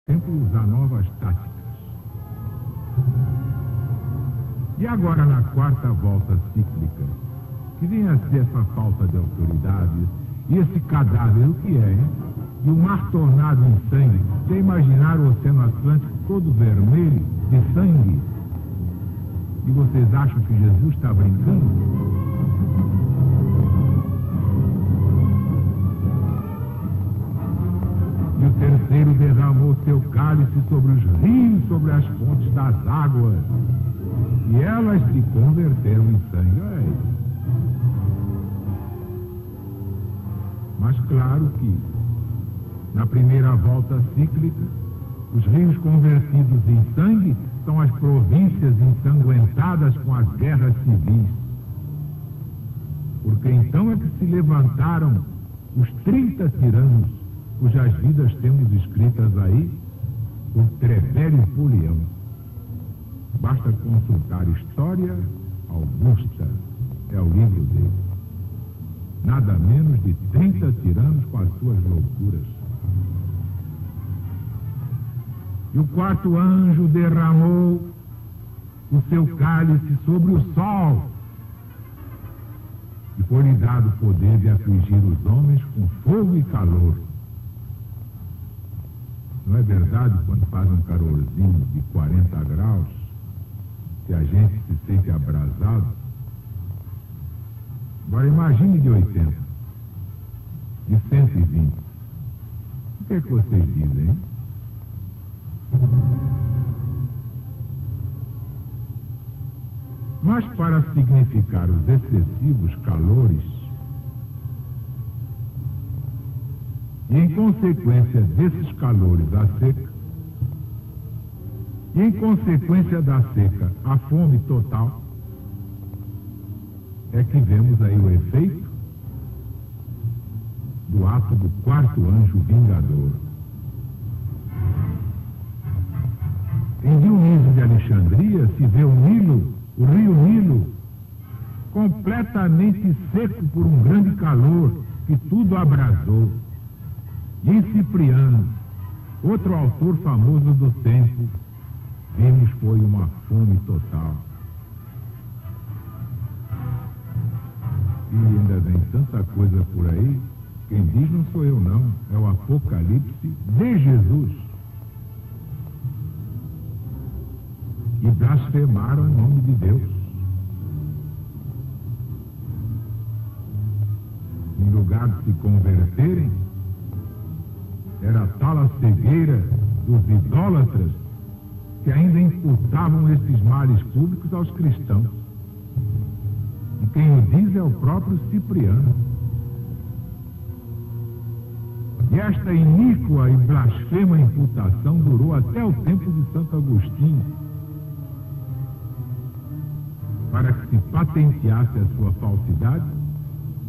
sempre usar novas táticas. E agora, na quarta volta cíclica, que vem a ser essa falta de autoridade, e esse cadáver, o que é, hein? E o mar tornado em sangue. Você imaginar o Oceano Atlântico todo vermelho de sangue? E vocês acham que Jesus está brincando? E o terceiro derramou seu cálice sobre os rios, sobre as fontes das águas. E elas se converteram em sangue. Olha aí. Mas claro que, na primeira volta cíclica, os rios convertidos em sangue são as províncias ensanguentadas com as guerras civis. Porque então é que se levantaram os 30 tiranos, cujas vidas temos escritas aí por Trevélio Polião. Basta consultar História Augusta, é o livro dele. Nada menos de 30 tiranos com as suas loucuras. E o quarto anjo derramou o seu cálice sobre o sol. E foi-lhe dado o poder de afligir os homens com fogo e calor. Não é verdade, quando faz um calorzinho de 40 graus, que a gente se sente abrasado? Agora imagine de 80, de 120. O que é que vocês dizem, hein? Mas para significar os excessivos calores, e em consequência desses calores a seca, e em consequência da seca a fome total, é que vemos aí o efeito do ato do quarto anjo vingador. Em Dionísio de Alexandria se vê o Nilo, o rio Nilo, completamente seco por um grande calor que tudo abrasou. E em Cipriano, outro autor famoso do tempo, vimos foi uma fome total. E ainda vem tanta coisa por aí, quem diz não sou eu não, é o Apocalipse de Jesus. E blasfemaram o nome de Deus. Em lugar de se converterem, era tal a cegueira dos idólatras que ainda imputavam esses males públicos aos cristãos. E quem o diz é o próprio Cipriano. E esta iníqua e blasfema imputação durou até o tempo de Santo Agostinho, para que se patenteasse a sua falsidade.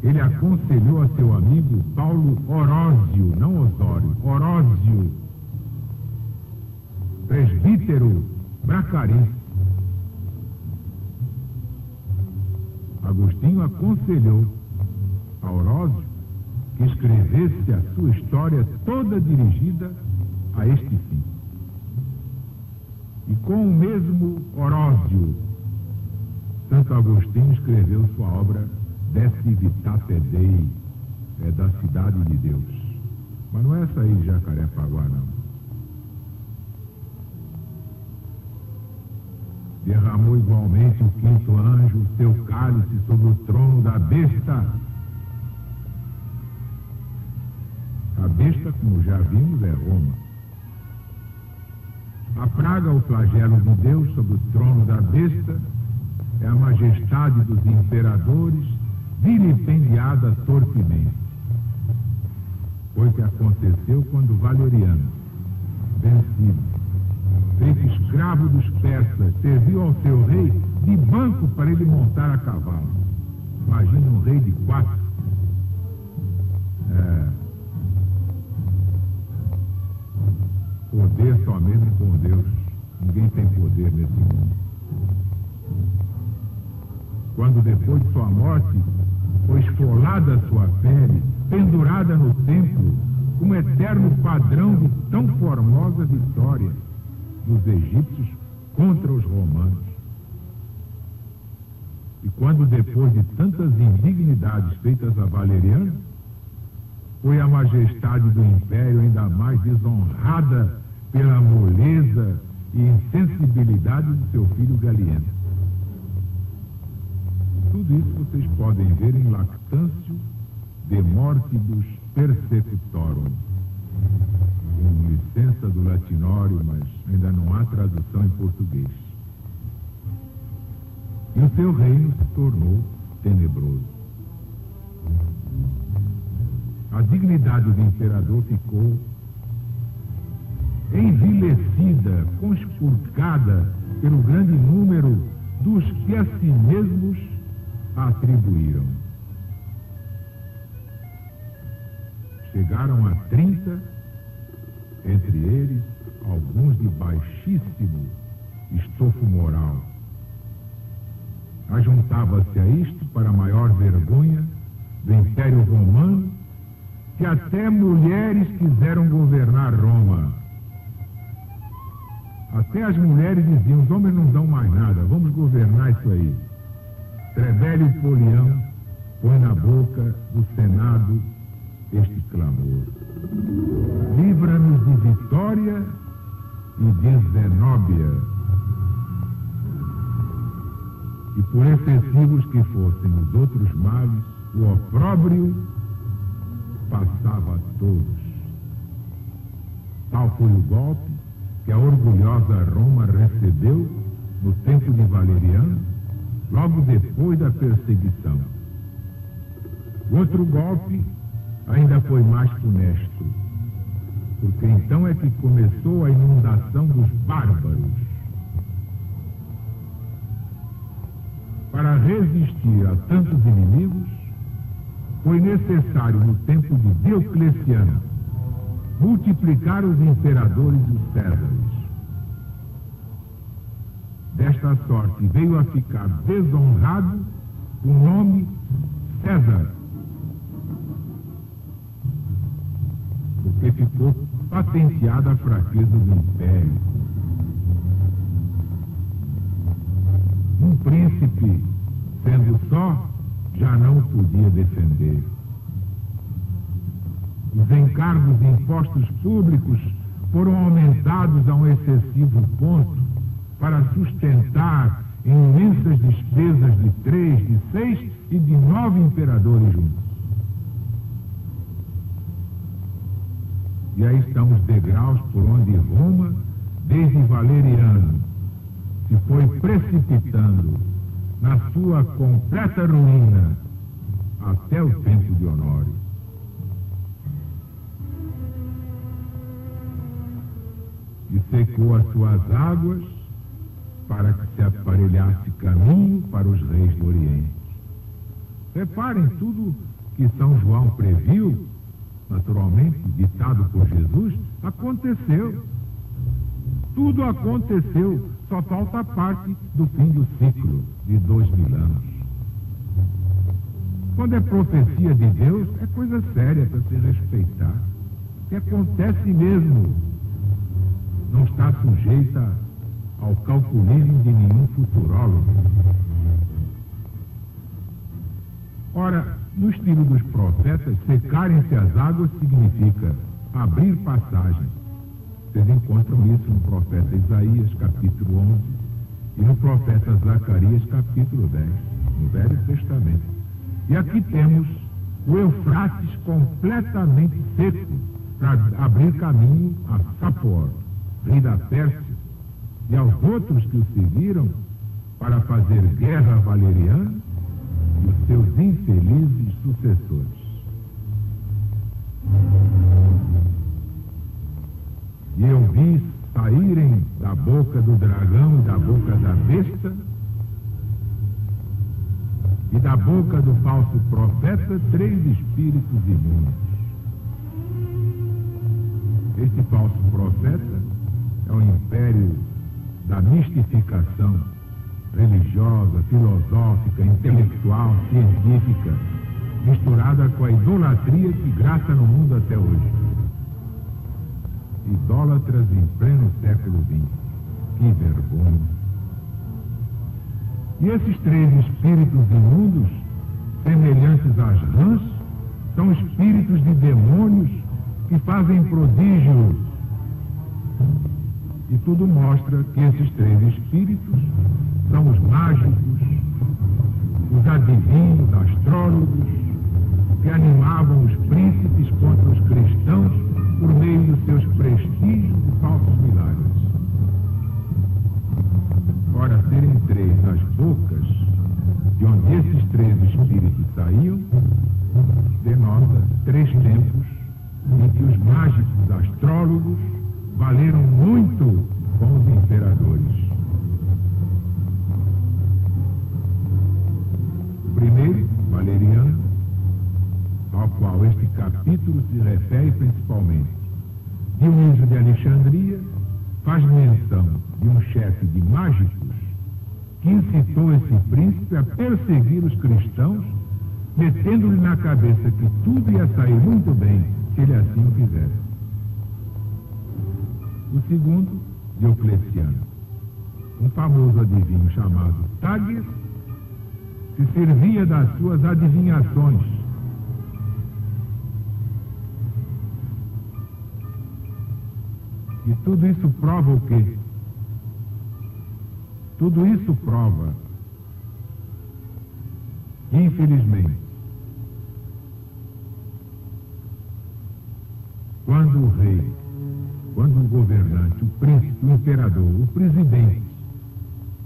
Ele aconselhou a seu amigo Paulo Orósio, não Osório, Orósio, presbítero bracarense. Agostinho aconselhou a Orósio que escrevesse a sua história toda dirigida a este fim. E com o mesmo Orósio, Santo Agostinho escreveu sua obra De Civitate Dei, é da cidade de Deus. Mas não é essa aí de Jacarepaguá, não. Derramou igualmente o quinto anjo o seu cálice sobre o trono da besta. A besta, como já vimos, é Roma. A praga, o flagelo de Deus sobre o trono da besta, é a majestade dos imperadores, vilipendiada torpemente. Foi o que aconteceu quando Valeriano, vencido, feito escravo dos persas, serviu ao seu rei de banco para ele montar a cavalo. Imagina um rei de 4. Poder só mesmo com Deus. Ninguém tem poder nesse mundo. Quando depois de sua morte foi esfolada a sua pele, pendurada no templo, como eterno padrão de tão formosa vitória dos egípcios contra os romanos. E quando, depois de tantas indignidades feitas a Valeriano, foi a majestade do império ainda mais desonrada pela moleza e insensibilidade do seu filho Galieno. Tudo isso vocês podem ver em Lactâncio de Mortibus Persecutorum. Com licença do latinório, mas ainda não há tradução em português. E o seu reino se tornou tenebroso. A dignidade do imperador ficou envilecida, conspurcada pelo grande número dos que a si mesmos atribuíram. Chegaram a 30, entre eles alguns de baixíssimo estofo moral. Ajuntava-se a isto, para maior vergonha do Império Romano, que até mulheres quiseram governar Roma. Até as mulheres diziam: os homens não dão mais nada, vamos governar isso aí. Trebélio Polião põe na boca do Senado este clamor: livra-nos de Vitória e de Zenóbia. E por excessivos que fossem os outros males, o opróbrio passava a todos. Tal foi o golpe que a orgulhosa Roma recebeu no tempo de Valeriano, logo depois da perseguição. O outro golpe ainda foi mais funesto, porque então é que começou a inundação dos bárbaros. Para resistir a tantos inimigos, foi necessário, no tempo de Diocleciano, multiplicar os imperadores e os Césares. Desta sorte veio a ficar desonrado o nome César, porque ficou patenteada a fraqueza do império. Um príncipe, sendo só, já não podia defender. Os encargos de impostos públicos foram aumentados a um excessivo ponto para sustentar imensas despesas de 3, de 6 e de 9 imperadores juntos. E aí estão os degraus por onde Roma, desde Valeriano, se foi precipitando na sua completa ruína até o tempo de Honório. E secou as suas águas para que se aparelhasse caminho para os reis do Oriente. Reparem, tudo que São João previu, naturalmente, ditado por Jesus, aconteceu. Tudo aconteceu. Só falta a parte do fim do ciclo de 2000 anos. Quando é profecia de Deus, é coisa séria para se respeitar. Que acontece mesmo. Não está sujeita ao calculismo de nenhum futurólogo. Ora, no estilo dos profetas, secarem-se as águas significa abrir passagem. Vocês encontram isso no profeta Isaías, capítulo 11, e no profeta Zacarias, capítulo 10, no Velho Testamento. E aqui temos o Eufrates completamente seco para abrir caminho a Sapor, rei da Pérsia, e aos outros que o seguiram para fazer guerra a Valeriano e os seus infelizes sucessores. E eu vi saírem da boca do dragão e da boca da besta e da boca do falso profeta 3 espíritos imundos. Este falso profeta é o império da mistificação religiosa, filosófica, intelectual, científica, misturada com a idolatria que graça no mundo até hoje. idólatras em pleno século XX. Que vergonha! E esses 3 espíritos imundos, semelhantes às rãs, são espíritos de demônios que fazem prodígios. E tudo mostra que esses 3 espíritos são os mágicos, os adivinhos, astrólogos, que animavam os príncipes contra os cristãos por meio dos seus prestígios e falsos milagres. Ora, serem 3 as bocas de onde esses 3 espíritos saíam, denota 3 tempos em que os mágicos astrólogos valeram muito com os imperadores. O primeiro, Valeriano, ao qual este capítulo se refere principalmente, Dionísio de Alexandria, faz menção de um chefe de mágicos que incitou esse príncipe a perseguir os cristãos, metendo-lhe na cabeça que tudo ia sair muito bem se ele assim o fizesse. O segundo, Diocleciano, um famoso adivinho chamado Tages, se servia das suas adivinhações. E tudo isso prova o quê? Tudo isso prova, infelizmente, quando o rei, quando o governante, o príncipe, o imperador, o presidente,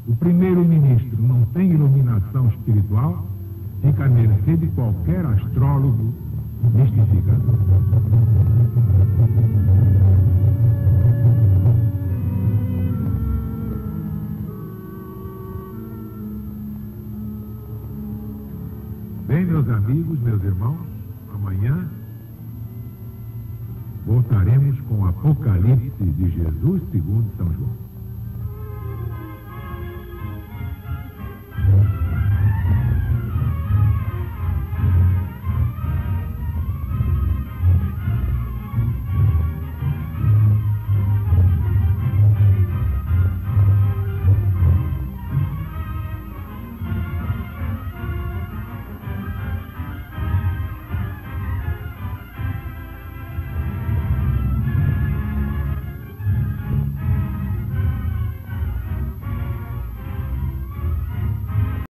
o primeiro-ministro não tem iluminação espiritual, fica à mercê de qualquer astrólogo mistificador. Bem, meus amigos, meus irmãos, amanhã voltaremos com o Apocalipse de Jesus segundo São João.